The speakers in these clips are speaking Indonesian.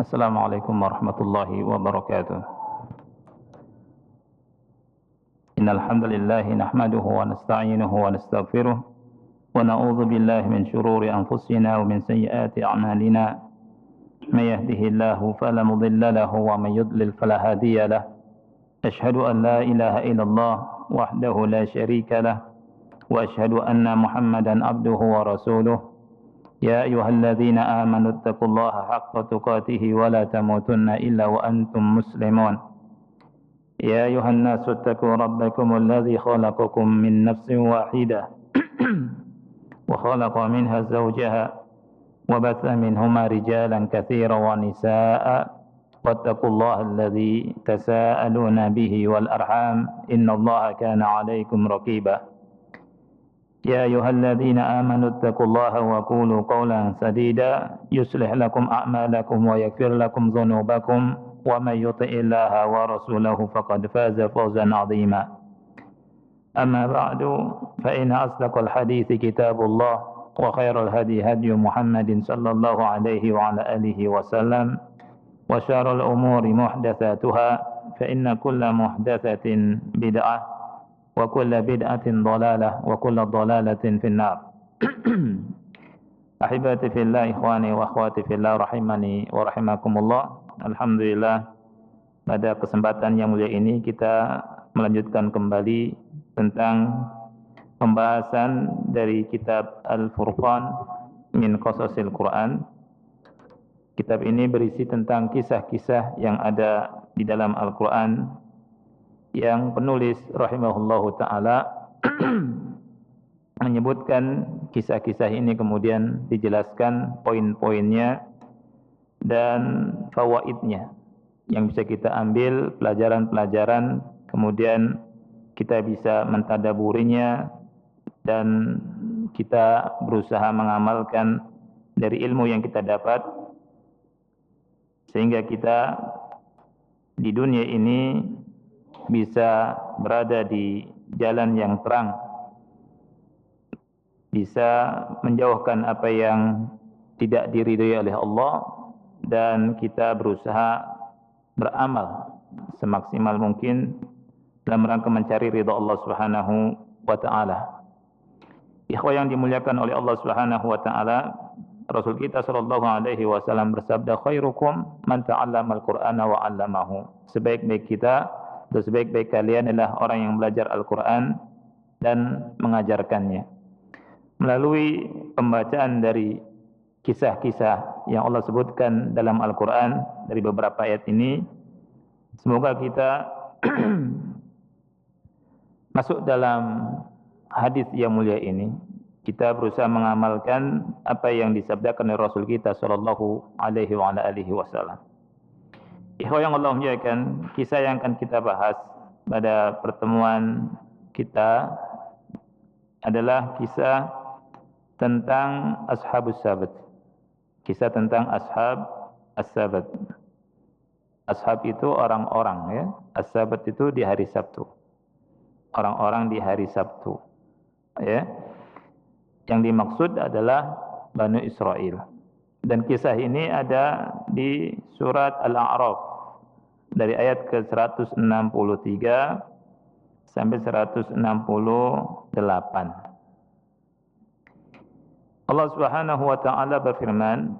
Assalamualaikum warahmatullahi wabarakatuh. Innal hamdalillah nahmaduhu wa nasta'inuhu wa nastaghfiruh wa na'udzu billahi min shururi anfusina wa min sayyiati a'malina. May yahdihillahu fala mudilla lahu wa may yudlil fala hadiya lahu. Ashhadu an la ilaha illallah wahdahu la syarika lah wa ashhadu anna Muhammadan abduhu wa rasuluh. يا أيها الذين آمنوا اتقوا الله حق تقاته ولا تموتن إلا وأنتم مسلمون يا أيها الناس اتقوا ربكم الذي خلقكم من نفس واحدة وخلق منها زوجها وبث منهما رجالا كثيرا ونساء واتقوا الله الذي تساءلون به والأرحام إن الله كان عليكم رقيبا يا أيها الذين آمنوا اتقوا الله وقولوا قولا سديدا يصلح لكم أعمالكم ويغفر لكم ذنوبكم ومن يطع الله ورسوله فقد فاز فوزا عظيما أما بعد فإن أصدق الحديث كتاب الله وخير الهدي هدي محمد صلى الله عليه وعلى آله وسلم وشر الأمور محدثاتها فإن كل محدثة بدعة wa kullu bid'atin dhalalah wa kullu dhalalatin finnar. Ahibati fillah, ikhwani wa akhwati fillah, rahimani wa rahimakumullah. Alhamdulillah, pada kesempatan yang mulia ini kita melanjutkan kembali tentang pembahasan dari kitab Al-Furqan min Qasasil Quran. Kitab ini berisi tentang kisah-kisah yang ada di dalam Al-Quran, yang penulis rahimahullahu ta'ala menyebutkan kisah-kisah ini, kemudian dijelaskan poin-poinnya dan fawaidnya yang bisa kita ambil, pelajaran-pelajaran, kemudian kita bisa mentadaburinya dan kita berusaha mengamalkan dari ilmu yang kita dapat, sehingga kita di dunia ini bisa berada di jalan yang terang, bisa menjauhkan apa yang tidak diridhai oleh Allah, dan kita berusaha beramal semaksimal mungkin dalam rangka mencari ridha Allah Subhanahu wa taala. Ikhwah yang dimuliakan oleh Allah Subhanahu wa taala, Rasul kita sallallahu alaihi wasallam bersabda, khairukum man ta'allama al-Qur'ana wa 'allamahu. Sebaik-baik kita, sebaik-baik kalian adalah orang yang belajar Al-Quran dan mengajarkannya. Melalui pembacaan dari kisah-kisah yang Allah sebutkan dalam Al-Quran dari beberapa ayat ini, semoga kita masuk dalam hadis yang mulia ini. Kita berusaha mengamalkan apa yang disabdakan oleh Rasul kita sallallahu alaihi wasallam. Ikhwah yang Allah muliakan, kisah yang akan kita bahas pada pertemuan kita adalah kisah tentang Ashabus Sabt. Kisah tentang Ashab As-Sabt. Ashab itu orang-orang, ya. As-Sabt itu di hari Sabtu. Orang-orang di hari Sabtu, ya. Yang dimaksud adalah Banu Israel. Dan kisah ini ada di surat Al-A'raf dari ayat ke-163 sampai 168. Allah Subhanahu wa taala berfirman,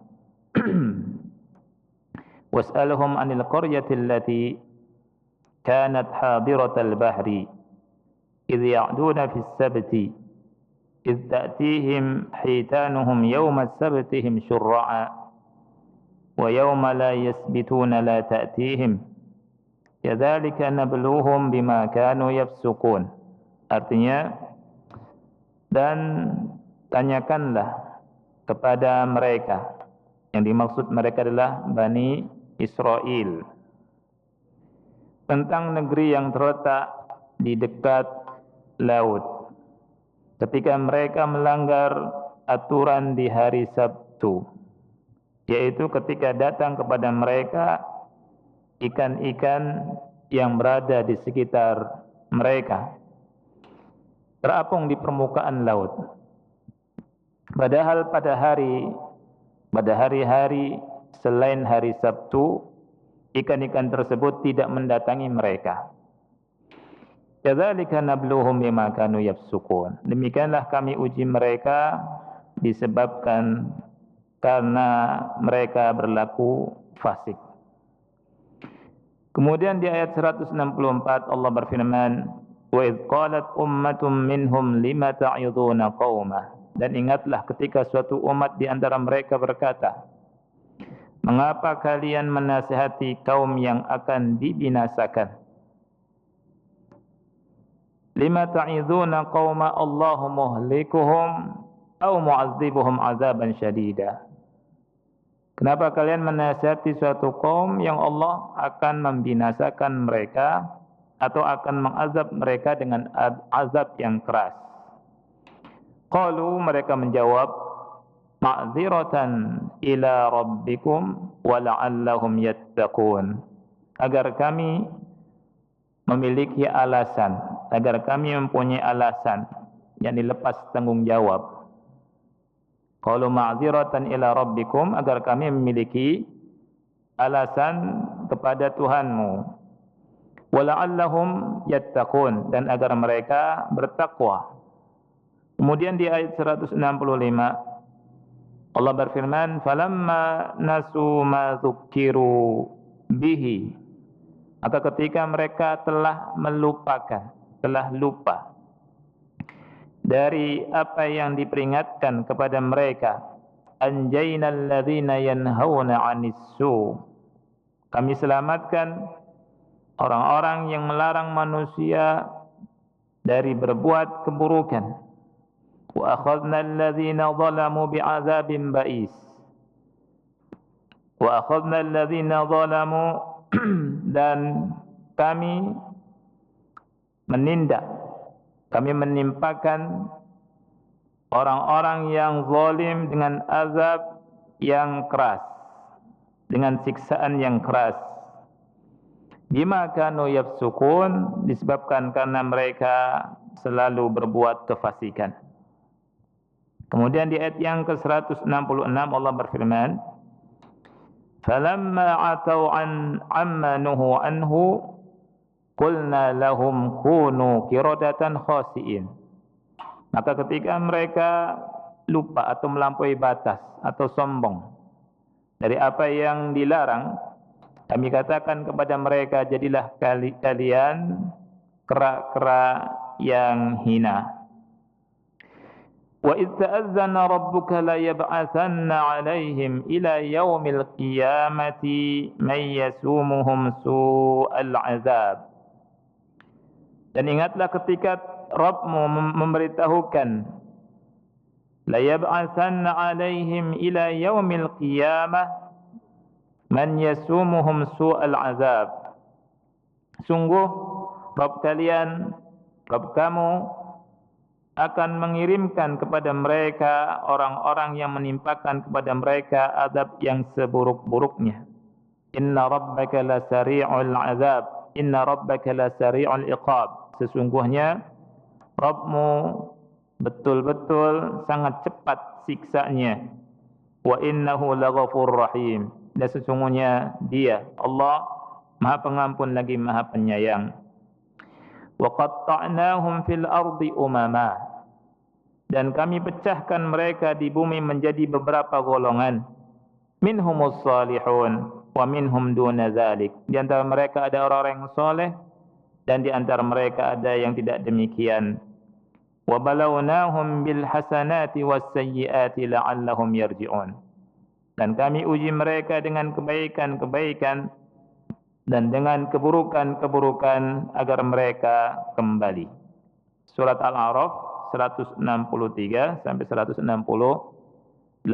"Was'alhum 'anil qaryati allati kanat hadiratal bahri idh ya'duna fis sabti إذ تأتيهم حيتانهم يوم سبتهم شرعا ويوم لا يسبتون لا تأتيهم كذلك نبلوهم بما كانوا يفسقون." Artinya, dan tanyakanlah kepada mereka, yang dimaksud mereka adalah Bani Israel, tentang negeri yang terletak di dekat laut, ketika mereka melanggar aturan di hari Sabtu, yaitu ketika datang kepada mereka ikan-ikan yang berada di sekitar mereka terapung di permukaan laut. Padahal pada hari-hari selain hari Sabtu, ikan-ikan tersebut tidak mendatangi mereka. Kadzalika nabluhum bima kanu yafsukun. Demikianlah kami uji mereka disebabkan karena mereka berlaku fasik. Kemudian di ayat 164 Allah berfirman, "Wa idz qalat ummatum minhum lima ta'iduna qauma." Dan ingatlah ketika suatu umat di antara mereka berkata, "Mengapa kalian menasihati kaum yang akan dibinasakan?" Lima ta'iduna qauma Allahu muhlikuhum aw mu'adzibuhum 'adzaban syadida. Kenapa kalian menasihati suatu kaum yang Allah akan membinasakan mereka atau akan mengazab mereka dengan azab yang keras? Qalu, mereka menjawab, ma'dziratan ila rabbikum wa la'allahum yattaqun. Agar kami memiliki alasan, agar kami mempunyai alasan yang dilepas tanggung jawab. Qalu ma'dziratan ila rabbikum, agar kami memiliki alasan kepada Tuhanmu. Wa la'allahum yattaqun, dan agar mereka bertakwa. Kemudian di ayat 165 Allah berfirman, "Falamma nasu ma dzukkiru bihi." Maka ketika mereka telah melupakan, telah lupa dari apa yang diperingatkan kepada mereka, anjaynal ladzina yanhauna 'anis su. Kami selamatkan orang-orang yang melarang manusia dari berbuat keburukan. Wa akhadnal ladzina zalamu bi'adzabin ba'is. Wa akhadnal ladzina zalamu dan kami menindak, kami menimpakan orang-orang yang zalim dengan azab yang keras, dengan siksaan yang keras. Bima kanu yafsukun, disebabkan karena mereka selalu berbuat kefasikan. Kemudian di ayat yang ke-166 Allah berfirman, "Falamma atau amma nuhu anhu qulna lahum kunu qiradatan khasiin." Maka ketika mereka lupa atau melampaui batas atau sombong dari apa yang dilarang, kami katakan kepada mereka, jadilah kalian kera-kera yang hina. Wa idz ta'azzana rabbuka la yab'atsanna 'alaihim ila yaumil qiyamati may yasumuhum su'al 'adzab. Dan ingatlah ketika Rabbmu memberitahukan, la yab'atsanna 'alaihim ila yaumil qiyamah man yasumuhum su'al 'adzab. Sungguh Rabb kalian, Rabb kamu akan mengirimkan kepada mereka orang-orang yang menimpakan kepada mereka azab yang seburuk-buruknya. Inna rabbaka lasari'ul azab, inna rabbaka lasari'ul iqab. Sesungguhnya Rabbmu betul-betul sangat cepat siksanya. Wa innahu laghafurur rahim. Dan sesungguhnya Dia, Allah, Maha Pengampun lagi Maha Penyayang. Wa qatta'nahum fil ardi umama. Dan kami pecahkan mereka di bumi menjadi beberapa golongan. Minhumus salihun wa minhum duna dzalik. Di antara mereka ada orang-orang yang saleh dan di antara mereka ada yang tidak demikian. Wa balawnahum bil hasanati was sayyiati la'allahum yarji'un. Dan kami uji mereka dengan kebaikan-kebaikan dan dengan keburukan-keburukan agar mereka kembali. Surat Al-A'raf 163 sampai 168.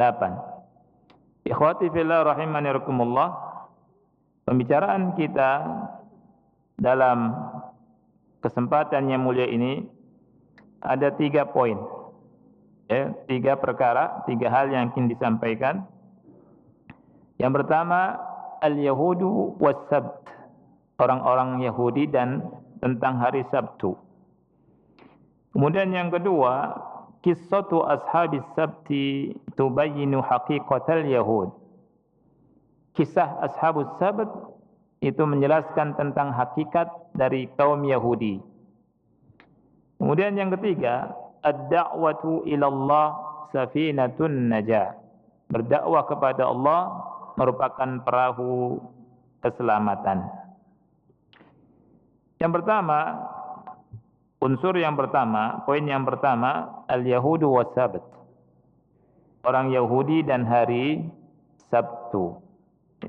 Ikhwati fillah rahimani rahimakumullah. Pembicaraan kita dalam kesempatan yang mulia ini ada 3 poin. 3 perkara, 3 hal yang ingin disampaikan. Yang pertama, al-Yahudu was-Sabt, orang-orang Yahudi dan tentang hari Sabtu. Kemudian yang kedua, qissatu ashabis sabti tubayyinu haqiqatal Yahud. kisah Ashabus Sabt itu menjelaskan tentang hakikat dari kaum Yahudi. Kemudian yang ketiga, ad-da'watu ilallah safinatun najah. Berdakwah kepada Allah merupakan perahu keselamatan. Yang pertama, unsur yang pertama, poin yang pertama, al-yahudu was-sabt. Orang Yahudi dan hari Sabtu.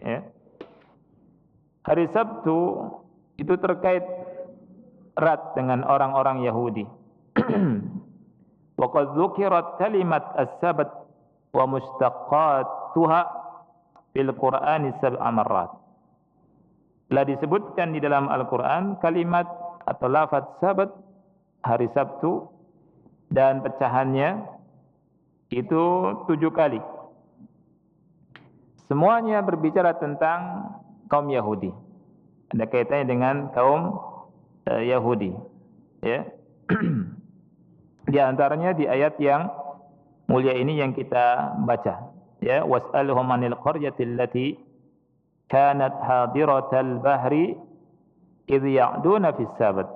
Ya. Hari Sabtu itu terkait erat dengan orang-orang Yahudi. Wa qad dzukirat kalimat as-sabt wa mustaqqatuha fil Qur'ani sab'a marrat. Telah disebutkan di dalam Al-Qur'an kalimat atau lafaz Sabat, hari Sabtu, dan pecahannya itu 7 kali. Semuanya berbicara tentang kaum Yahudi. Ada kaitannya dengan kaum Yahudi. Ya. Di antaranya di ayat yang mulia ini yang kita baca. Ya, was'alhum 'anil qaryati allati kanat hadiratal bahri idh ya'duna fis sabat.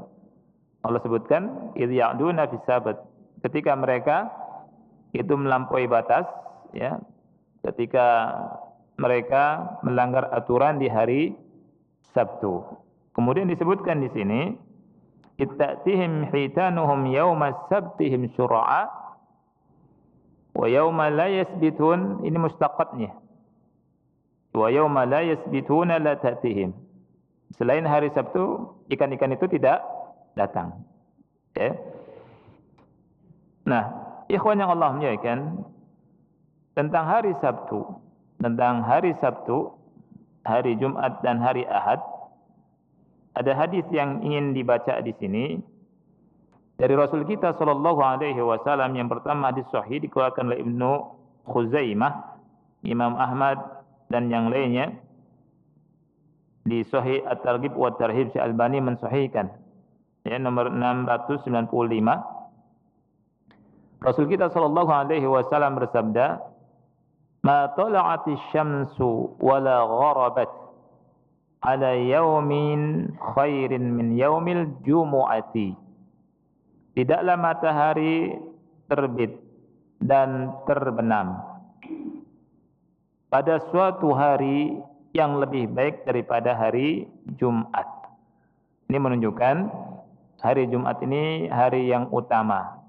Allah sebutkan idh ya'duna fis sabat, ketika mereka itu melampaui batas, ya, ketika mereka melanggar aturan di hari Sabtu. Kemudian disebutkan di sini ittatihim hitanuhum yawma sabtihim syura'a wa yawma la yasbitun, ini mustaqatnya. Wa yawma la yasbituna la ta'tihim. Selain hari Sabtu, ikan-ikan itu tidak datang. Ya. Nah, ikhwan yang Allah muliakan, tentang hari Sabtu, hari Jumat dan hari Ahad, ada hadis yang ingin dibaca di sini dari Rasul kita sallallahu alaihi wasallam. Yang pertama, hadis sahih dikeluarkan oleh Ibnu Khuzaimah, Imam Ahmad dan yang lainnya. Di Sahih At-Targhib wa Tarhib, Syekh Albani mensahihkan, ya, nomor 695. Rasul kita sallallahu alaihi wasallam bersabda, "Ma tala'atis syamsu wala gharabat ala yaumin khairin min yaumil jumu'ati." Tidaklah matahari terbit dan terbenam pada suatu hari yang lebih baik daripada hari Jumat. Ini menunjukkan hari Jumat ini hari yang utama.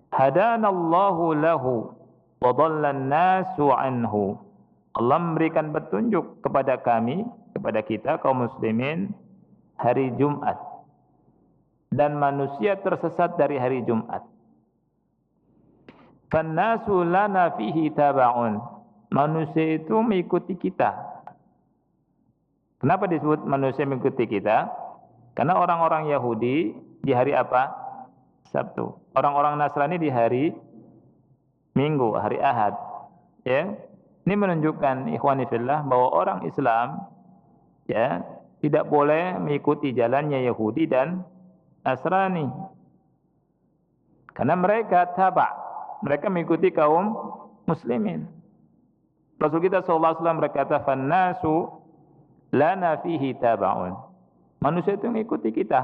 Hadanallahu lahu wa dhallan nasu anhu. Allah memberikan petunjuk kepada kami, kepada kita kaum muslimin, hari Jumat, dan manusia tersesat dari hari Jumat. Fannasu lana fihi taba'un. Manusia itu mengikuti kita. Kenapa disebut manusia mengikuti kita? Karena orang-orang Yahudi di hari apa? Sabtu. Orang-orang Nasrani di hari Minggu, hari Ahad. Ya. Ini menunjukkan ikhwani fillah bahwa orang Islam, ya, tidak boleh mengikuti jalannya Yahudi dan Nasrani. Karena mereka taba', mereka mengikuti kaum muslimin. Rasul kita sallallahu alaihi wasallam berkata, "Fannasu lana fihi taba'un." Manusia itu mengikuti kita.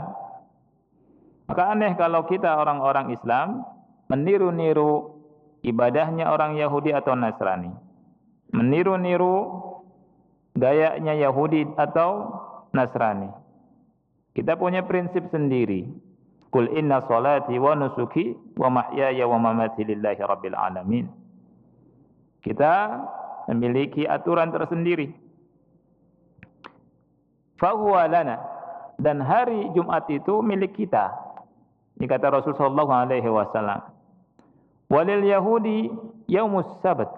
Maka aneh kalau kita orang-orang Islam meniru-niru ibadahnya orang Yahudi atau Nasrani. Meniru-niru gayanya Yahudi atau Nasrani. Kita punya prinsip sendiri. Qul inna salati wa nusuki wa mahyaya wa mamati lillahi rabbil alamin. Kita memiliki aturan tersendiri. Fahuwa lana, dan hari Jumat itu milik kita. Ini kata Rasul sallallahu alaihi wasallam. Walil yahudi yaumus sabat.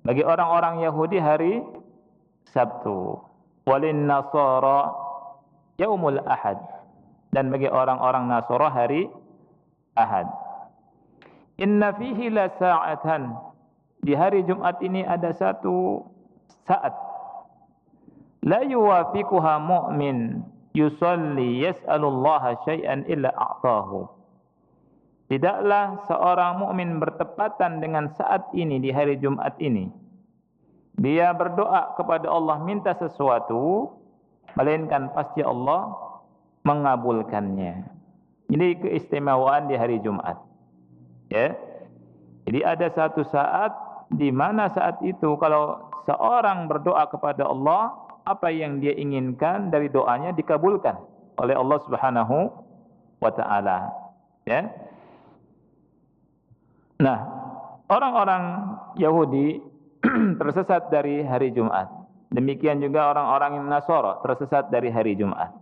Bagi orang-orang Yahudi hari Sabtu. Walin nasara yaumul ahad. Dan bagi orang-orang Nasara hari Ahad. Inna fihi la sa'atan. Di hari Jumat ini ada satu saat. La yuwafiquha mu'min yusalli yas'alullaha syai'an illa a'tahu. Tidaklah seorang mukmin bertepatan dengan saat ini di hari Jumat ini, dia berdoa kepada Allah minta sesuatu, melainkan pasti Allah mengabulkannya. Ini keistimewaan di hari Jumat. Ya. Jadi ada satu saat di mana saat itu kalau seorang berdoa kepada Allah, apa yang dia inginkan dari doanya dikabulkan oleh Allah Subhanahu wa taala. Ya. Nah, orang-orang Yahudi tersesat dari hari Jumat. Demikian juga orang-orang Nasara tersesat dari hari Jumat.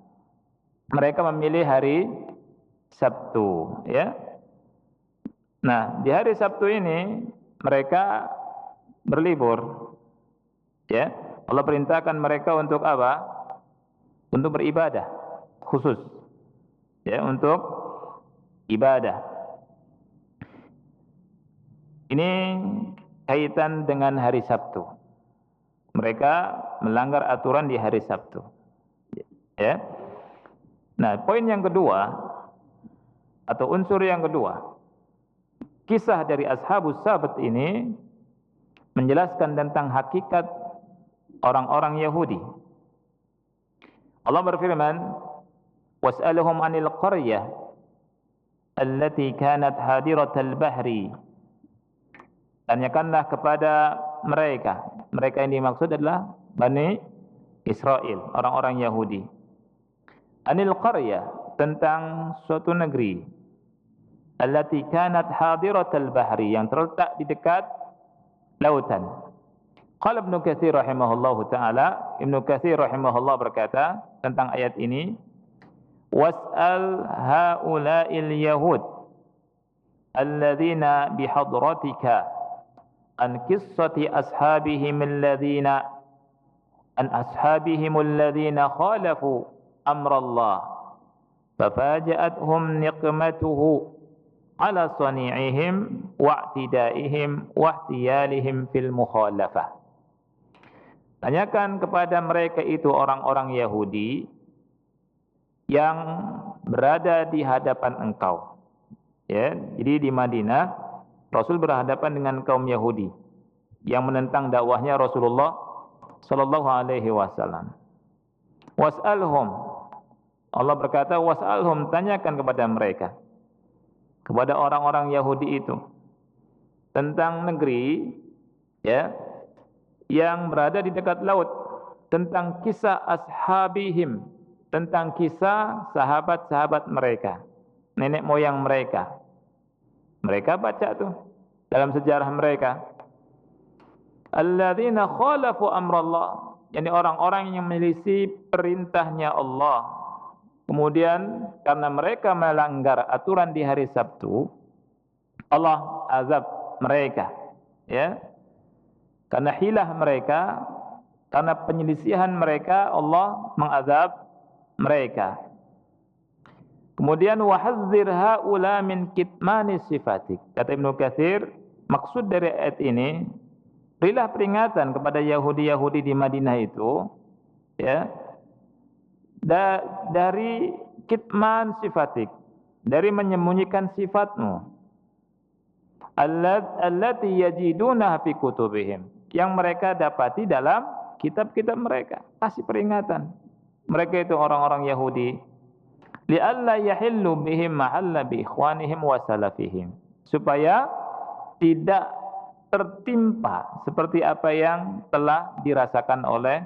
Mereka memilih hari Sabtu, ya. Nah, di hari Sabtu ini mereka berlibur. Ya. Allah perintahkan mereka untuk apa? Untuk beribadah khusus. Ya, untuk ibadah. Ini kaitan dengan hari Sabtu. Mereka melanggar aturan di hari Sabtu. Ya. Nah, poin yang kedua atau unsur yang kedua, kisah dari Ashabus Sabt ini menjelaskan tentang hakikat orang-orang Yahudi. Allah berfirman, "Was'alhum 'anil qaryah allati kanat hadiratal bahri." Tanyakanlah kepada mereka. Mereka yang dimaksud adalah Bani Israel, orang-orang Yahudi. Anil qaryah, tentang suatu negeri. Allati kanat hadiratal bahri, yang terletak di dekat lautan. Qala Ibnu Katsir rahimahullahu taala, Ibnu Katsir rahimahullah berkata tentang ayat ini, "Was'al haula'il yahud alladzina bihadratika an qissati ashabihim alladzina khalafu amrallah fafaja'athum niqmatuhu ala sani'ihim wa'tidaihim wahtiyalihim fil mukhalafah." Tanyakan kepada mereka itu orang-orang Yahudi yang berada di hadapan engkau. Ya, jadi di Madinah Rasul berhadapan dengan kaum Yahudi yang menentang dakwahnya Rasulullah sallallahu alaihi wasallam. Was'alhum, Allah berkata was'alhum, tanyakan kepada mereka, kepada orang-orang Yahudi itu tentang negeri, ya, yang berada di dekat laut, tentang kisah ashabihim, tentang kisah sahabat-sahabat mereka, nenek moyang mereka. Mereka baca tuh dalam sejarah mereka. Alladzina khalafu amrallah, yakni orang-orang yang menyelisih perintahnya Allah. Kemudian karena mereka melanggar aturan di hari Sabtu, Allah azab mereka, ya. Karena hilah mereka, karena penyelisihan mereka, Allah mengazab mereka. Kemudian wahazzir haula min kitmani sifatik. Kata Ibnu Katsir, maksud dari ayat ini, berilah peringatan kepada Yahudi-Yahudi di Madinah itu, ya, dari kitman sifatik, dari menyembunyikan sifatmu. Allati yajiduna fi kutubihim, yang mereka dapati dalam kitab-kitab mereka. Kasih peringatan. Mereka itu orang-orang Yahudi. Li'alla yahillu bihim mahalla bi ikhwanihim wa salafihim. Supaya tidak tertimpa seperti apa yang telah dirasakan oleh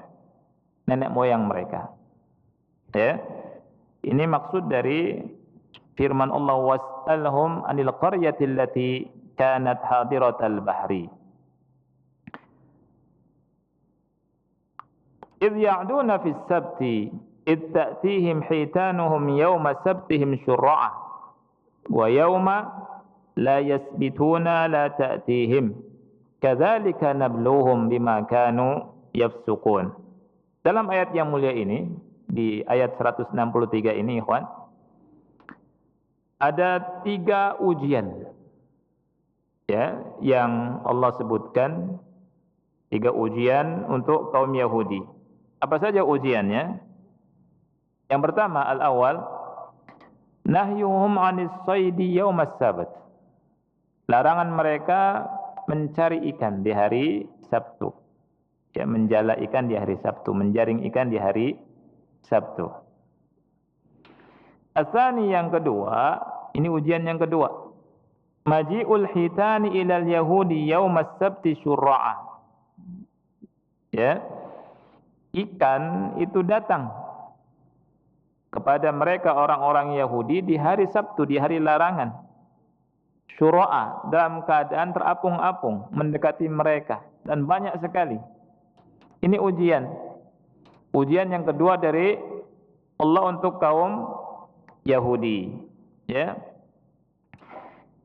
nenek moyang mereka. Ya. Ini maksud dari firman Allah, was'alhum 'anil qaryati allati kanat hadiratal bahri. إذ يعدون في السبت إذ تأتيهم حيتانهم يوم سبتهم شرعا ويوم لا يسبتون لا تأتيهم كذلك نبلوهم بما كانوا يفسقون. Dalam ayat yang mulia ini, di ayat 163 ini, ikhwan, ada 3 ujian, ya, yang Allah sebutkan, 3 ujian untuk kaum Yahudi. Apa saja ujiannya? Yang pertama, al-awwal, nahyuhum 'anis saidi yaumas sabt. Larangan mereka mencari ikan di hari Sabtu. Ya, menjala ikan di hari Sabtu, menjaring ikan di hari Sabtu. Asani yang kedua, ini ujian yang kedua. Maji'ul hitani ilal yahudi yaumas sabti syurra'a. Ya. Ikan itu datang kepada mereka orang-orang Yahudi di hari Sabtu, di hari larangan. Syurra'a, dalam keadaan terapung-apung mendekati mereka dan banyak sekali. Ini ujian. Ujian yang kedua dari Allah untuk kaum Yahudi. Ya.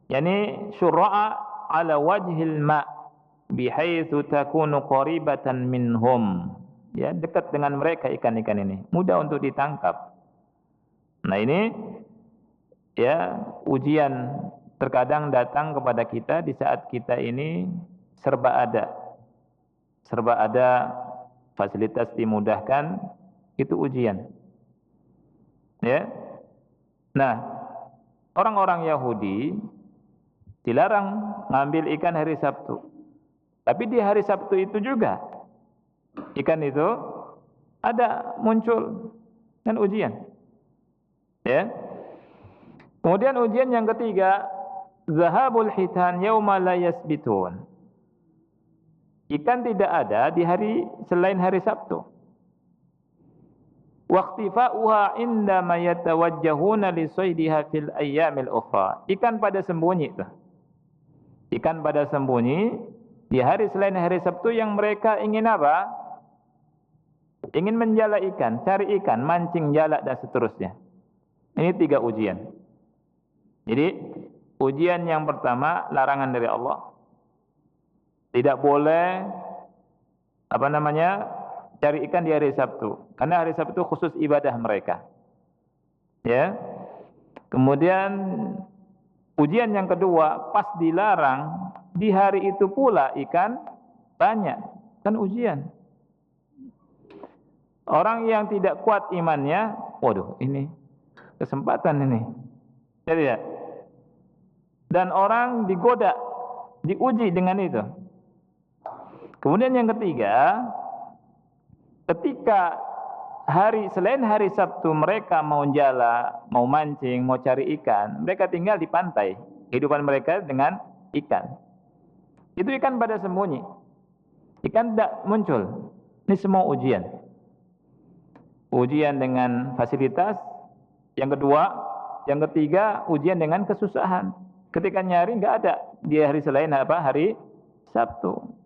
Yani syurra'a ala wajhil ma' bihaitsu takunu qaribatan minhum. Ya, dekat dengan mereka ikan-ikan ini, mudah untuk ditangkap. Nah, ini ya ujian terkadang datang kepada kita di saat kita ini serba ada. Serba ada, fasilitas dimudahkan, itu ujian. Ya. Nah, orang-orang Yahudi dilarang ngambil ikan hari Sabtu. Tapi di hari Sabtu itu juga ikan itu ada muncul dan ujian. Ya. Kemudian ujian yang ketiga, zahabul hitan yauma la yasbitun. Ikan tidak ada di hari selain hari Sabtu. Waqtifa'uha indama yatawajjahuna li saydiha fil ayyamil ukhra. Ikan pada sembunyi itu. Ikan pada sembunyi di hari selain hari Sabtu yang mereka ingin apa? Ingin menjala ikan, cari ikan, mancing, jala dan seterusnya. Ini 3 ujian. Jadi ujian yang pertama larangan dari Allah. Tidak boleh cari ikan di hari Sabtu, karena hari Sabtu khusus ibadah mereka. Ya. Kemudian ujian yang kedua, pas dilarang di hari itu pula ikan banyak, kan ujian. Orang yang tidak kuat imannya, waduh ini kesempatan ini. Jadi ya. Dan orang digoda, diuji dengan itu. Kemudian yang ketiga, ketika selain hari Sabtu mereka mau jala, mau mancing, mau cari ikan, mereka tinggal di pantai. Kehidupan mereka dengan ikan. Itu ikan pada sembunyi. Ikan tidak muncul. Ini semua ujian. Ujian dengan fasilitas. Yang kedua, yang ketiga, ujian dengan kesusahan. Ketika nyari nggak ada di hari selain hari Sabtu.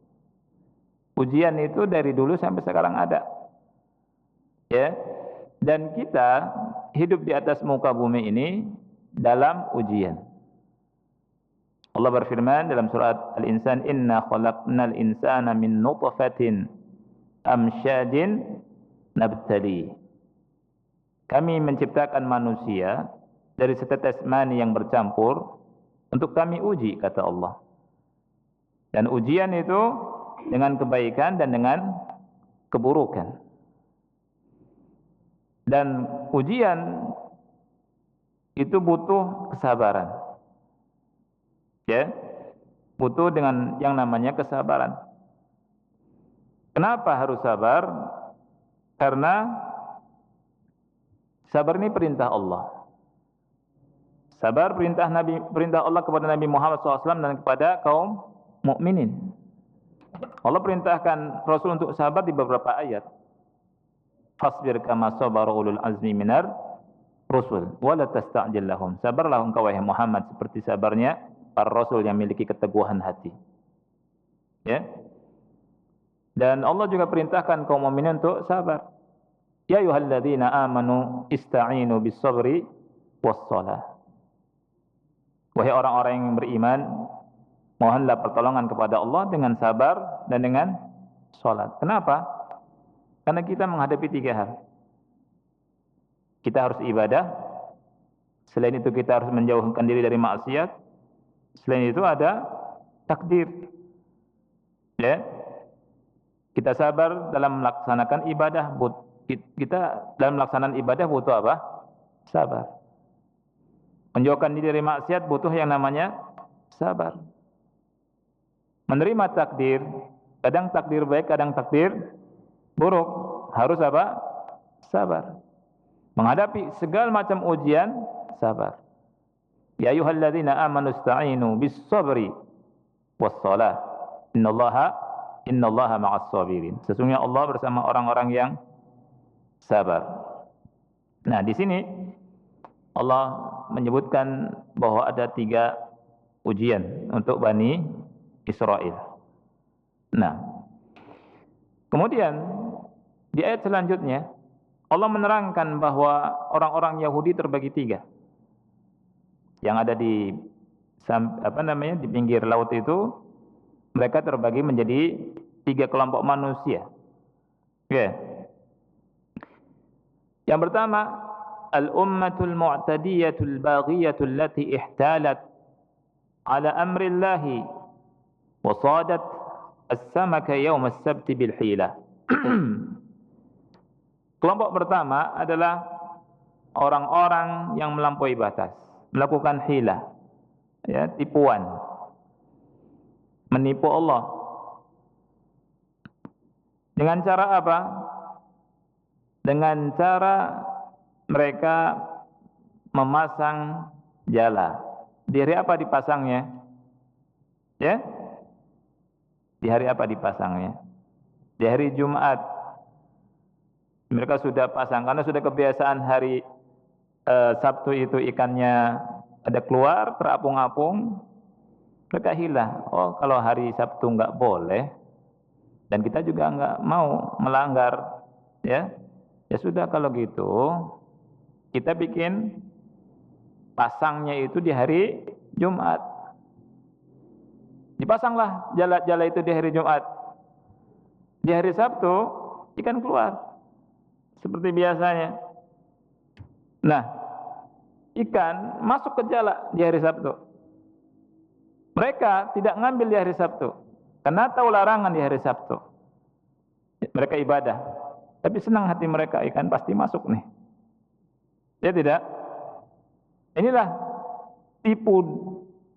Ujian itu dari dulu sampai sekarang ada. Ya. Dan kita hidup di atas muka bumi ini dalam ujian. Allah berfirman dalam surat Al-Insan, "Inna khalaqnal insana min nutfatin amsyadin nabtali." Kami menciptakan manusia dari setetes mani yang bercampur untuk kami uji, kata Allah. Dan ujian itu dengan kebaikan dan dengan keburukan. Dan ujian itu butuh kesabaran. Ya, butuh dengan yang namanya kesabaran. Kenapa harus sabar? Karena sabar ini perintah Allah. Sabar perintah Allah kepada Nabi Muhammad SAW dan kepada kaum mukminin. Allah perintahkan Rasul untuk sabar di beberapa ayat. Fasbir kama sabara ulul azmi minar rusul wa la tasta'jil lahum. Sabarlah engkau wahai Muhammad seperti sabarnya para rasul yang memiliki keteguhan hati. Ya. Dan Allah juga perintahkan kaum mukminin untuk sabar. Ya ayyuhalladzina amanu ista'inu bis-sabri was-shalah. Wahai orang-orang yang beriman, mohonlah pertolongan kepada Allah dengan sabar dan dengan salat. Kenapa? Karena kita menghadapi 3 hal. Kita harus ibadah. Selain itu kita harus menjauhkan diri dari maksiat. Selain itu ada takdir. Ya. Kita sabar dalam melaksanakan ibadah. Kita dalam melaksanakan ibadah butuh apa? Sabar. Menjauhkan diri dari maksiat butuh yang namanya sabar. Menerima takdir Kadang takdir baik, kadang takdir buruk. Harus apa? Sabar. Menghadapi segala macam ujian, sabar. Ya ayyuhalladzina amanu ista'inu bis-sabri was-shalah. Innallaha ma'as sabirin. Sesungguhnya Allah bersama orang-orang yang sabar. Nah, di sini Allah menyebutkan bahwa ada 3 ujian untuk Bani Israel. Nah, kemudian di ayat selanjutnya Allah menerangkan bahwa orang-orang Yahudi terbagi 3. Yang ada di di pinggir laut itu, mereka terbagi menjadi 3 kelompok manusia. Oke. Yang pertama, al-ummatul mu'tadiyatul baghiyatul lati ihtalat ala amrillahi wa sadat as-samaka yawm as-sabt bil hilah. Kelompok pertama adalah orang-orang yang melampaui batas, melakukan hilah, ya, tipuan, menipu Allah. Dengan cara apa? Dengan cara mereka memasang jala. Di hari apa dipasangnya? Ya? Di hari apa dipasangnya? Di hari Jumat. Mereka sudah pasang karena sudah kebiasaan hari Sabtu itu ikannya ada keluar, terapung-apung. Mereka hilah. Oh, kalau hari Sabtu enggak boleh dan kita juga enggak mau melanggar, ya. Ya sudah kalau gitu kita bikin pasangnya itu di hari Jumat. Dipasanglah jala-jala itu di hari Jumat. Di hari Sabtu ikan keluar seperti biasanya. Nah, ikan masuk ke jala di hari Sabtu. Mereka tidak ngambil di hari Sabtu karena tahu larangan di hari Sabtu. Mereka ibadah, tapi senang hati mereka ikan pasti masuk nih. Ya tidak? Inilah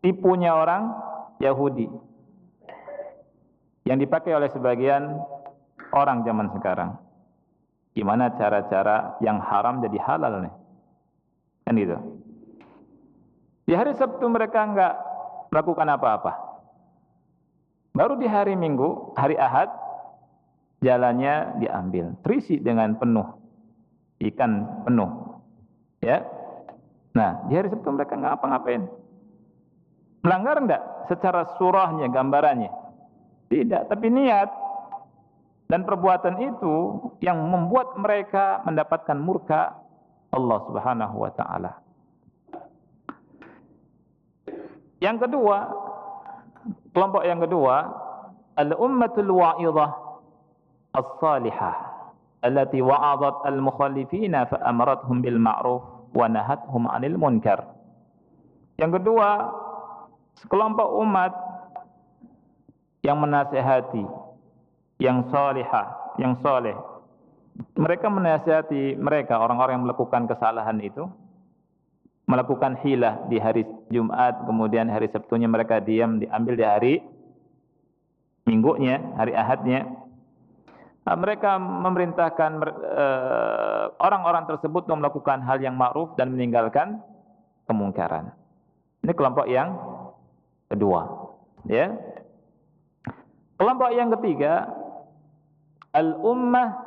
tipunya orang Yahudi yang dipakai oleh sebagian orang zaman sekarang. Gimana cara-cara yang haram jadi halal nih? Kan gitu. Di hari Sabtu mereka enggak melakukan apa-apa. Baru di hari Minggu, hari Ahad, jalannya diambil, terisi dengan penuh, ikan penuh. Ya. Nah, di hari Sabtu mereka enggak apa-ngapain. Melanggar enggak secara surahnya, gambarannya? Tidak, tapi niat dan perbuatan itu yang membuat mereka mendapatkan murka Allah Subhanahu wa taala. Yang kedua, kelompok yang kedua, al-ummatul wa'idhah as-salihah allati wa'adat al-mukhalifina fa amarathum bil ma'ruf wa nahathum 'anil munkar. Yang kedua, sekelompok umat yang menasihati, yang salihah, yang soleh. Mereka menasihati mereka orang-orang yang melakukan kesalahan itu, melakukan hilah di hari Jumat, kemudian hari Sabtunya mereka diam, diambil di hari Minggunya, hari Ahadnya. Mereka memerintahkan orang-orang tersebut untuk melakukan hal yang ma'ruf dan meninggalkan kemungkaran. Ini kelompok yang kedua, ya. Kelompok yang ketiga, al-ummah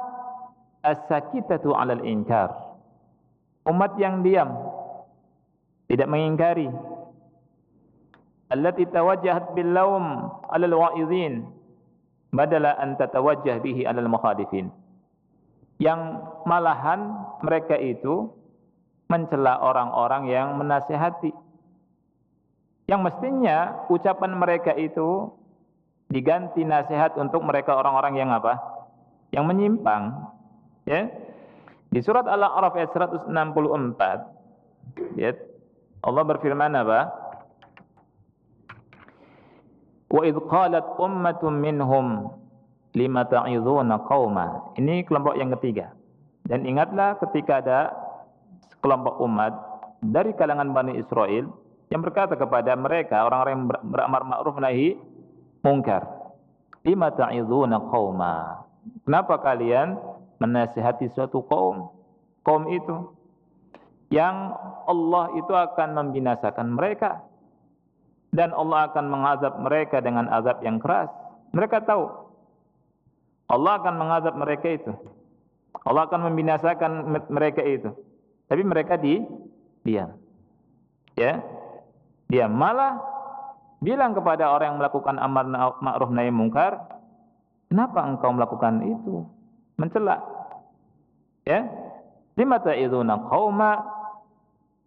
as-sakitatu 'alal inkar. Umat yang diam, tidak mengingkari. Allati tawajjahat bil laum 'alal wa'idhin badala an tatawajjah bihi 'alal mukhalifin. Yang malahan mereka itu mencela orang-orang yang menasihati. Yang mestinya ucapan mereka itu diganti nasihat untuk mereka orang-orang yang apa? Yang menyimpang. Ya. Di surat Al-A'raf ayat 164, ya, Allah berfirman apa? Wa idh qalat ummatun minhum lima ta'idhuna qauma. Ini kelompok yang ketiga. Dan ingatlah ketika ada sekelompok umat dari kalangan Bani Israel yang berkata kepada mereka orang-orang yang beramar ma'ruf nahi mungkar, lima ta'idhuna qauma. Kenapa kalian menasihati suatu kaum? Kaum itu yang Allah itu akan membinasakan mereka dan Allah akan mengazab mereka dengan azab yang keras. Mereka tahu Allah akan mengazab mereka itu. Allah akan membinasakan mereka itu. Tapi mereka diam. Ya. Diam. Malah bilang kepada orang yang melakukan amar ma'ruf nahi munkar, kenapa engkau melakukan itu? Mencela. Ya. Lima ta'idhuna qauma.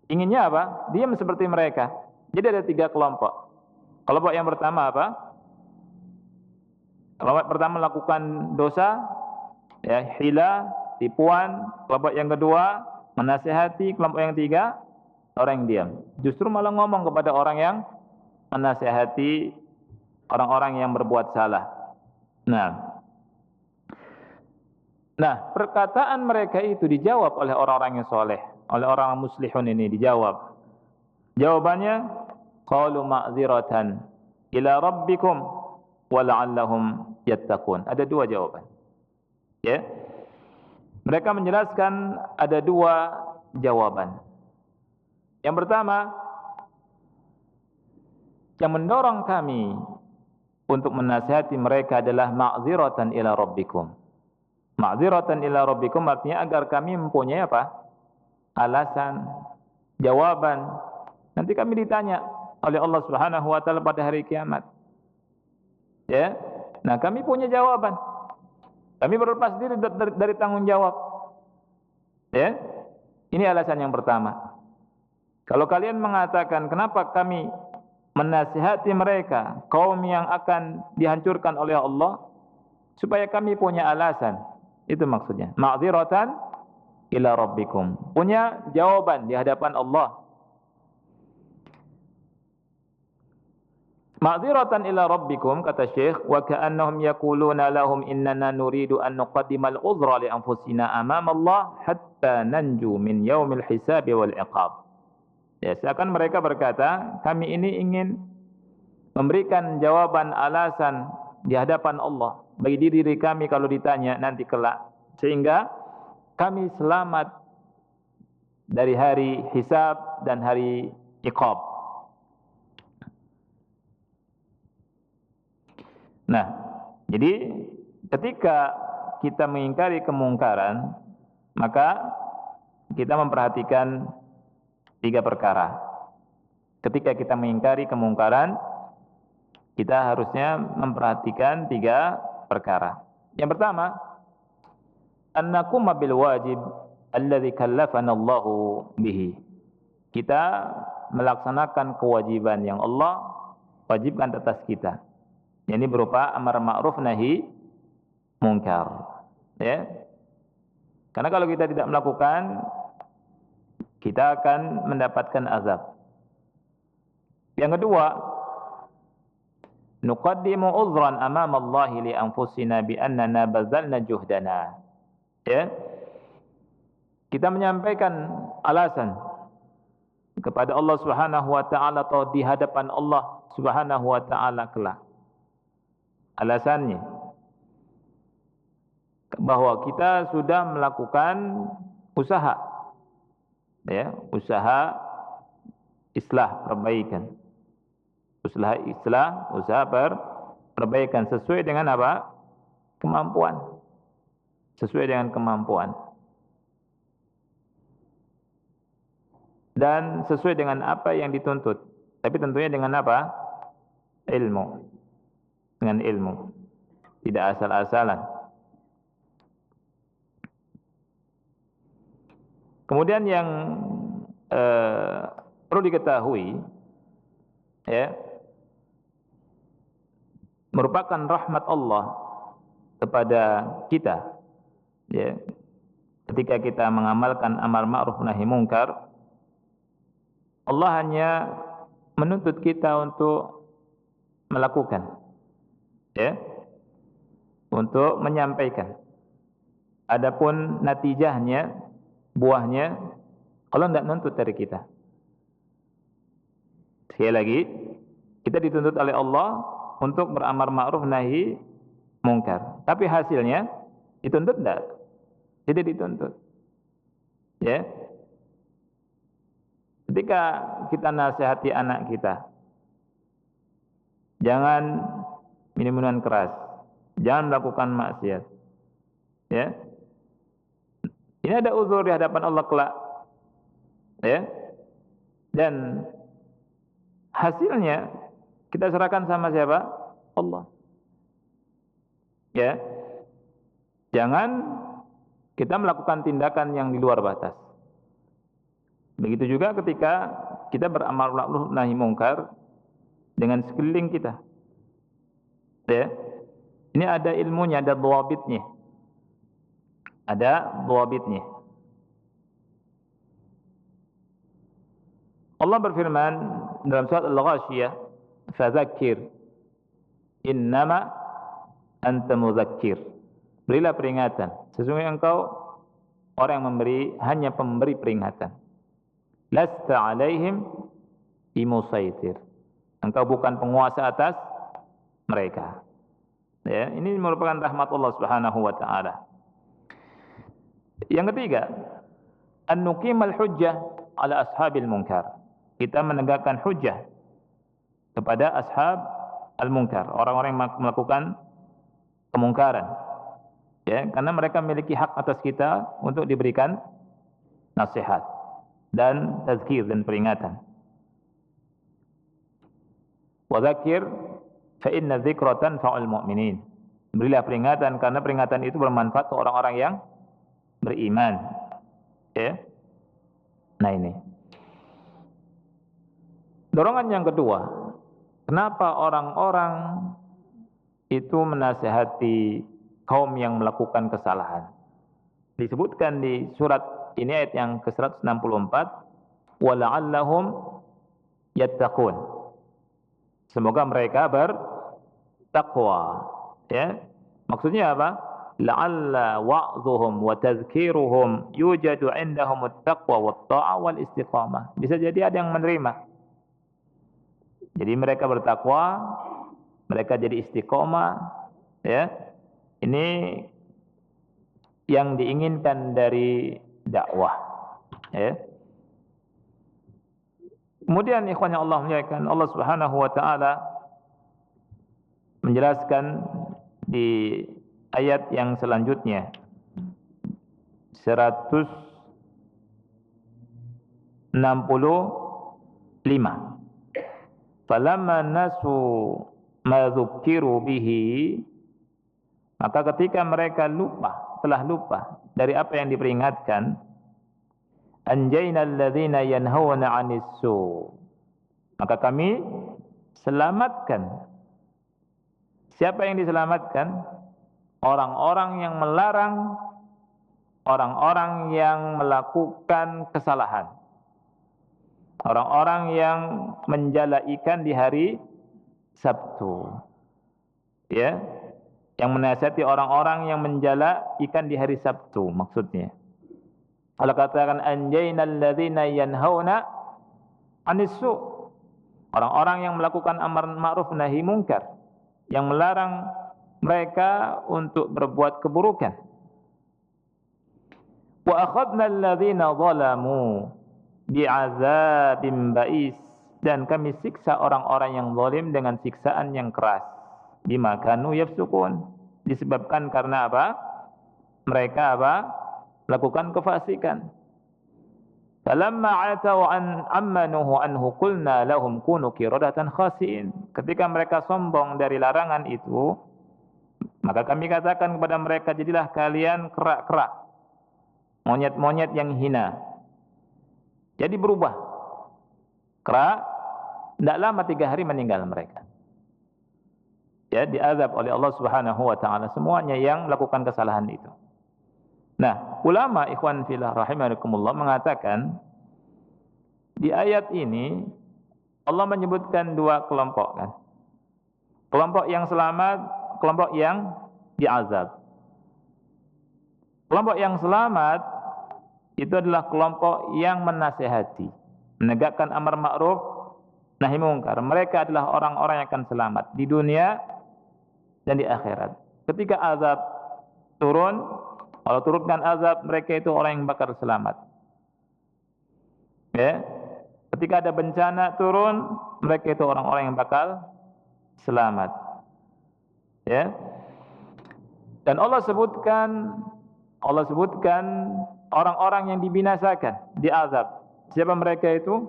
Inginnya apa? Diam seperti mereka. Jadi ada 3 kelompok. Kelompok yang pertama apa? Kelompok pertama melakukan dosa, ya, hila, tipuan. Kelompok yang kedua menasihati. Kelompok yang 3 orang yang diam. Justru malah ngomong kepada orang yang menasihati orang-orang yang berbuat salah. Nah, perkataan mereka itu dijawab oleh orang-orang yang soleh, oleh orang muslihun ini dijawab. Jawabannya, qalu ma'ziratan ila rabbikum wa la'allahum yattaqun. Ada 2 jawaban. Ya. Mereka menjelaskan ada 2 jawaban. Yang pertama, yang mendorong kami untuk menasihati mereka adalah ma'ziratan ila rabbikum. Ma'ziratan ila rabbikum artinya agar kami mempunyai apa? Alasan, jawaban. Nanti kami ditanya oleh Allah Subhanahu wa taala pada hari kiamat. Ya. Nah, kami punya jawaban. Kami berlepas diri dari tanggung jawab. Ya. Ini alasan yang pertama. Kalau kalian mengatakan kenapa kami menasihati mereka, kaum yang akan dihancurkan oleh Allah, supaya kami punya alasan. Itu maksudnya. Ma'ziratan ila rabbikum. Punya jawaban di hadapan Allah. Ma'ziratan ila rabbikum, kata Syekh, wa ka'annahum yaquluna lahum innana nuridu an nuqaddima al-uzra li anfusina amama Allah hatta nanju min yaumil hisab wal iqab. Ya, seakan mereka berkata, kami ini ingin memberikan jawaban alasan di hadapan Allah bagi diri kami kalau ditanya nanti kelak, sehingga kami selamat dari hari hisab dan hari iqab. Nah, jadi ketika kita mengingkari kemungkaran, maka kita memperhatikan 3 perkara. Ketika kita mengingkari kemungkaran, kita harusnya memperhatikan 3 perkara. Yang pertama, an-naquma bil wajib alladzi kallafana Allahu bihi. Kita melaksanakan kewajiban yang Allah wajibkan atas kita. Ini berupa amar ma'ruf nahi munkar. Ya. Karena kalau kita tidak melakukan, kita akan mendapatkan azab. Yang kedua, nuqaddimu uzran amama Allah li anfusina bi annana bazalna juhdana. Ya. Kita menyampaikan alasan kepada Allah Subhanahu wa taala atau di hadapan Allah Subhanahu wa taala kelak. Alasannya bahwa kita sudah melakukan usaha, ya, usaha islah, perbaikan. Usaha perbaikan sesuai dengan apa? Kemampuan. Sesuai dengan kemampuan. Dan sesuai dengan apa yang dituntut. Tapi tentunya dengan apa? Ilmu. Dengan ilmu. Tidak asal-asalan. Kemudian yang perlu diketahui, ya, merupakan rahmat Allah kepada kita, ya, ketika kita mengamalkan amar ma'ruf nahi munkar, Allah hanya menuntut kita untuk melakukan, ya, untuk menyampaikan. Adapun natijahnya, buahnya, Allah tidak menuntut dari kita. Sekali lagi, kita dituntut oleh Allah untuk beramar ma'ruf nahi mungkar. Tapi hasilnya dituntut enggak? Tidak dituntut. Ya. Ketika kita nasihati anak kita, jangan minum minuman keras, jangan melakukan maksiat. Ya. Ini ada uzur di hadapan Allah kelak. Ya. Dan hasilnya kita serahkan sama siapa? Allah. Ya. Jangan kita melakukan tindakan yang di luar batas. Begitu juga ketika kita beramal ma'ruf nahi mungkar dengan sekeliling kita. Ya. Ini ada ilmunya, ada dhawabitnya. Ada dhawabitnya. Allah berfirman dalam surat Al-Ghashiyah, "Fadzakir innama anta mudzakir." Berilah peringatan. Sesungguhnya engkau orang yang hanya pemberi peringatan. Lasta alaihim bimusaitir. Engkau bukan penguasa atas mereka. Ya, ini merupakan rahmat Allah Subhanahu wa taala. Yang ketiga, an-nuqimal hujjah ala ashabil munkar. Kita menegakkan hujjah kepada ashab al-munkar, orang-orang yang melakukan kemungkaran. Ya, karena mereka memiliki hak atas kita untuk diberikan nasihat dan tazkir dan peringatan. Wa dzakir fa inna dzikra tanfa'ul mu'minin. Berilah peringatan karena peringatan itu bermanfaat untuk orang-orang yang beriman. Ya. Nah ini. Dorongan yang kedua, kenapa orang-orang itu menasihati kaum yang melakukan kesalahan? Disebutkan di surat ini ayat yang ke-164, وَلَعَلَّهُمْ يَتَّقُونَ. Semoga mereka bertakwa. Ya. Maksudnya apa? لَعَلَّ وَعْظُهُمْ وَتَذْكِيرُهُمْ يُوجَدُ عِنْدَهُمُ التَّقْوَى وَالطَّاعَةُ وَالْإِسْتِقَامَةُ. Bisa jadi ada yang menerima. Jadi mereka bertakwa, mereka jadi istiqomah, ya. Ini yang diinginkan dari dakwah, ya. Kemudian ikhwan yang Allah muliakan, Allah Subhanahu wa taala menjelaskan di ayat yang selanjutnya 165. Falamma nasu ma dzukkiru bihi, maka ketika mereka telah lupa dari apa yang diperingatkan, anjaynal ladzina yanhauna 'anis su, maka kami selamatkan. Siapa yang diselamatkan? Orang-orang yang melarang orang-orang yang melakukan kesalahan. Orang-orang yang menjala ikan di hari Sabtu. Ya. Yang menasihati orang-orang yang menjala ikan di hari Sabtu maksudnya. Allah katakan anjaynal ladzina yanhauna 'anis su. Orang-orang yang melakukan amar ma'ruf nahi munkar, yang melarang mereka untuk berbuat keburukan. Wa akhadnal ladzina zalamu bi'adzabim ba'is, dan kami siksa orang-orang yang zalim dengan siksaan yang keras. Bima kanu yafsukun, disebabkan karena apa? Mereka melakukan kefasikan. Falamma 'atau amma nuhu anhu qulna lahum kunu qiradatan khasiin. Ketika mereka sombong dari larangan itu, maka kami katakan kepada mereka, jadilah kalian kerak-kerak, monyet-monyet yang hina. Jadi berubah. Kerak, tidak lama 3 hari meninggal mereka. Ya, diazab oleh Allah Subhanahu wa taala semuanya yang melakukan kesalahan itu. Nah, ulama ikhwan fillah rahimakumullah mengatakan di ayat ini Allah menyebutkan 2 kelompok kan. Kelompok yang selamat, kelompok yang diazab. Kelompok yang selamat itu adalah kelompok yang menasihati, menegakkan amar ma'ruf nahi munkar. Mereka adalah orang-orang yang akan selamat di dunia dan di akhirat. ketika azab turun, Allah turunkan azab, mereka itu orang yang bakal selamat. Ya. Ketika ada bencana turun, mereka itu orang-orang yang bakal selamat. Ya. Dan Allah sebutkan orang-orang yang dibinasakan, diazab. Siapa mereka itu?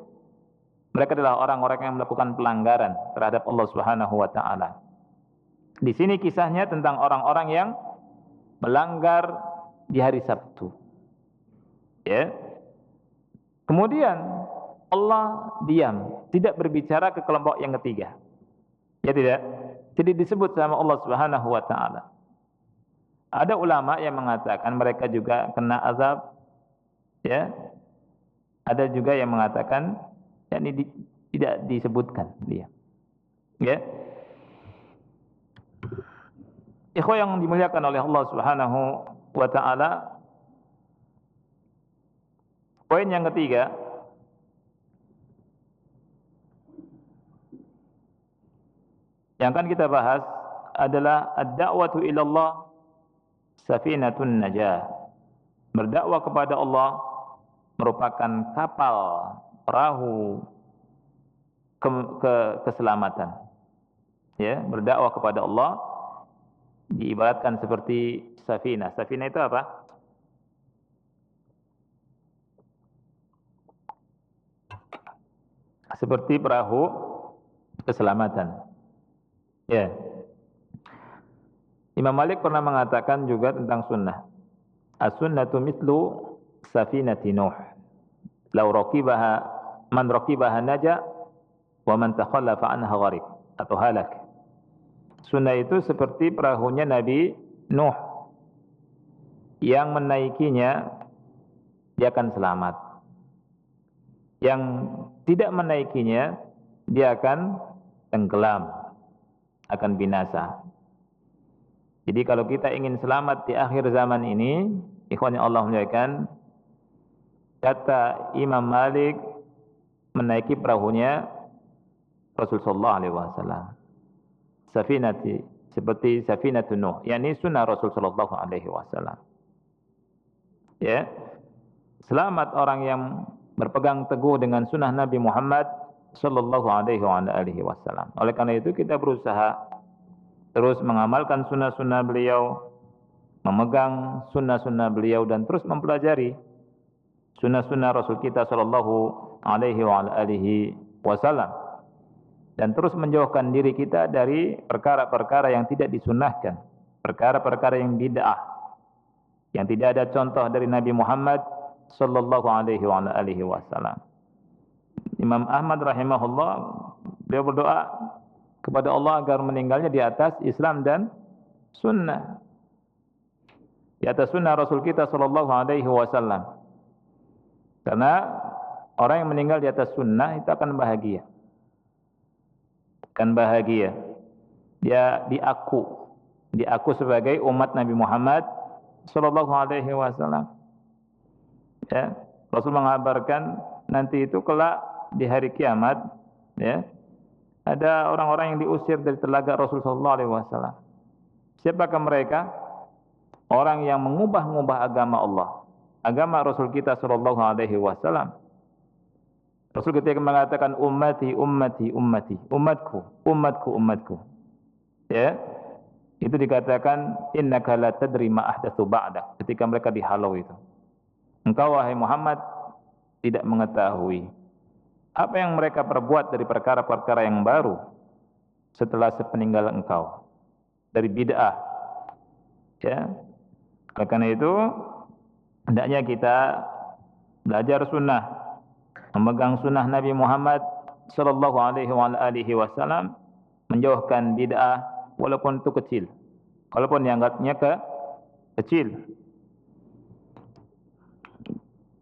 Mereka adalah orang-orang yang melakukan pelanggaran terhadap Allah Subhanahu wa taala. Di sini kisahnya tentang orang-orang yang melanggar di hari Sabtu. Ya. Kemudian Allah diam, tidak berbicara ke kelompok yang ketiga. Ya tidak? Tidak disebut sama Allah Subhanahu wa taala. Ada ulama yang mengatakan mereka juga kena azab, ya. Ada juga yang mengatakan yakni tidak disebutkan dia. Ya. Ikhwah yang dimuliakan oleh Allah Subhanahu wa taala, poin yang ketiga yang akan kita bahas adalah ad-da'watu ila Allah safinatun najah. Berdakwah kepada Allah merupakan kapal, perahu keselamatan. Ya, berdakwah kepada Allah diibaratkan seperti safinah. Safinah itu apa? Seperti perahu keselamatan. Ya. Imam Malik pernah mengatakan juga tentang sunnah. As-sunnatu mithlu safinati Nuh. Law raqibaha man raqibaha naja wa man takhallafa anha gharib atau halak. Sunnah itu seperti perahunya Nabi Nuh. Yang menaikinya dia akan selamat. Yang tidak menaikinya dia akan tenggelam, akan binasa. Jadi kalau kita ingin selamat di akhir zaman ini, ikhwan yang Allah muliakan, kata Imam Malik menaiki perahunya Rasulullah SAW. Safinati, seperti safinatun Nuh, yakni sunnah Rasulullah SAW. Ya, selamat orang yang berpegang teguh dengan sunnah Nabi Muhammad sallallahu alaihi wasallam. Oleh karena itu kita berusaha terus mengamalkan sunnah-sunnah beliau, memegang sunnah-sunnah beliau dan terus mempelajari sunnah-sunnah Rasul kita sallallahu alaihi wasallam dan terus menjauhkan diri kita dari perkara-perkara yang tidak disunnahkan, perkara-perkara yang bid'ah, yang tidak ada contoh dari Nabi Muhammad sallallahu alaihi wasallam. Imam Ahmad rahimahullah, beliau berdoa kepada Allah agar meninggalnya di atas Islam dan sunnah, di atas sunnah Rasul kita sallallahu alaihi wasallam. Karena orang yang meninggal di atas sunnah itu akan bahagia. Akan bahagia. Dia diaku sebagai umat Nabi Muhammad sallallahu alaihi wasallam. Ya, Rasul mengabarkan nanti itu kelak di hari kiamat, ya, ada orang-orang yang diusir dari telaga Rasul sallallahu alaihi wasallam. Siapakah mereka? Orang yang mengubah-ubah agama Allah, agama Rasul kita sallallahu alaihi wasallam. Rasul ketika mengatakan ummati ummati ummati, umatku umatku umatku, ya, itu dikatakan innaka la tadri ma ahdatsu ba'dak, ketika mereka dihalau itu. Engkau wahai Muhammad tidak mengetahui apa yang mereka perbuat dari perkara-perkara yang baru setelah sepeninggal engkau dari bid'ah. Ya. Karena itu hendaknya kita belajar sunnah, memegang sunnah Nabi Muhammad sallallahu alaihi wasallam, menjauhkan bid'ah walaupun itu kecil, walaupun dianggapnya kecil.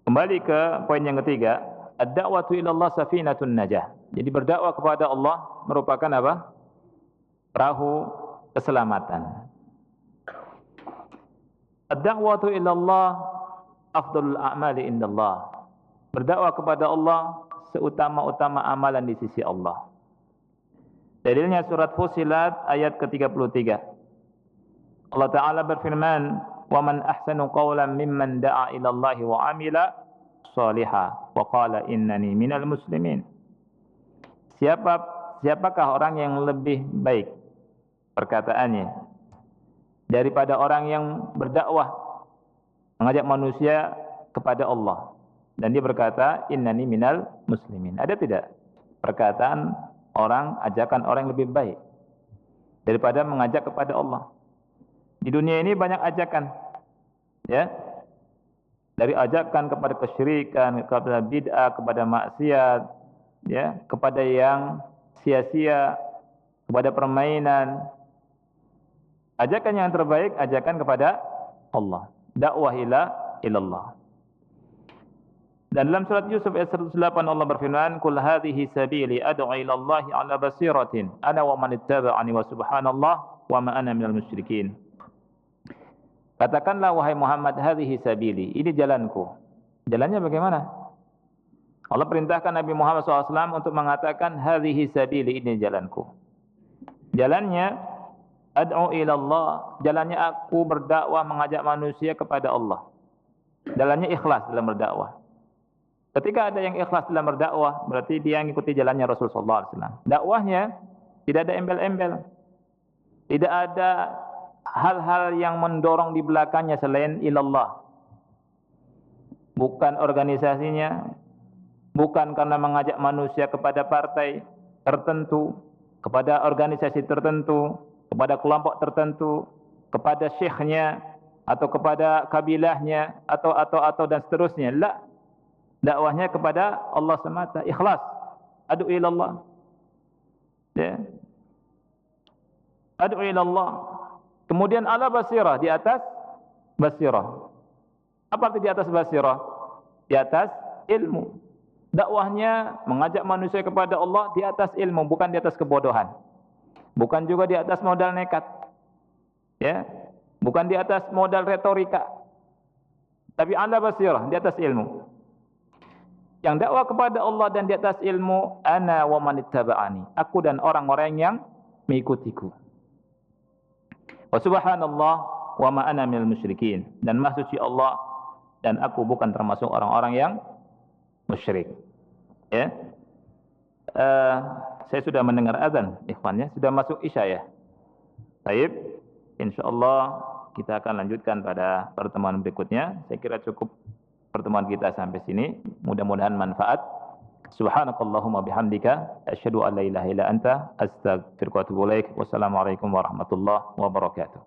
Kembali ke poin yang ketiga, ad-da'watu ila Allah safinatun najah. Jadi berdakwah kepada Allah merupakan apa? Perahu keselamatan. Ad-da'watu ila Allah afdalul a'mali indallah. Berdakwah kepada Allah seutama-utama amalan di sisi Allah. Dalilnya surat Fussilat ayat ke-33. Allah Ta'ala berfirman, "Wa man ahsanu qawlan mimman da'a ila Allah wa 'amila shalihan wa qala innani minal muslimin." Siapakah orang yang lebih baik perkataannya daripada orang yang berdakwah mengajak manusia kepada Allah dan dia berkata innani minal muslimin? Ada tidak perkataan orang, ajakan orang yang lebih baik daripada mengajak kepada Allah? Di dunia ini banyak ajakan, ya, dari ajakan kepada kesyirikan, kepada bid'ah, kepada maksiat, ya, kepada yang sia-sia, kepada permainan. Ajakan yang terbaik ajakan kepada Allah, dakwah ilallah. Dan dalam surat Yusuf ayat 108 Allah berfirman, "Qul hadhihi sabili ad'u ila Allah 'ala basiratin ana wa man ittaba'ani wa subhanallah wa ma ana minal musyrikin." Katakanlah wahai Muhammad, hadhihi sabili, ini jalanku. Jalannya bagaimana? Allah perintahkan Nabi Muhammad SAW untuk mengatakan hadhihi sabili, ini jalanku. Jalannya ad'u ila Allah, jalannya aku berdakwah mengajak manusia kepada Allah. Jalannya ikhlas dalam berdakwah. Ketika ada yang ikhlas dalam berdakwah, berarti dia mengikuti jalannya Rasulullah SAW. Dakwahnya tidak ada embel-embel, tidak ada hal-hal yang mendorong di belakangnya selain ilallah. Bukan organisasinya, bukan karena mengajak manusia kepada partai tertentu, kepada organisasi tertentu, kepada kelompok tertentu, kepada syekhnya, atau kepada kabilahnya, atau dan seterusnya. La, dakwahnya kepada Allah semata, ikhlas. Ad'u ilallah. Ya. Ad'u ilallah. Kemudian ala basirah, di atas basirah. Apa arti di atas basirah? Di atas ilmu. Dakwahnya mengajak manusia kepada Allah di atas ilmu, bukan di atas kebodohan. Bukan juga di atas modal nekat. Ya. Bukan di atas modal retorika. Tapi ala basirah, di atas ilmu. Yang dakwah kepada Allah dan di atas ilmu, ana wa man ittaba'ani, aku dan orang-orang yang mengikutiku. Wa subhanallah wa ma ana minal musyrikin, dan maha suci Allah dan aku bukan termasuk orang-orang yang musyrik. Ya. Saya sudah mendengar azan, ikhwannya sudah masuk isya ya. Baik, insyaallah kita akan lanjutkan pada pertemuan berikutnya. Saya kira cukup pertemuan kita sampai sini. Mudah-mudahan manfaat. Subhanakallahumma bihamdika asyhadu an la ilaha illa anta astaghfiruka wa atubu ilaik. Wassalamualaikum warahmatullahi wabarakatuh.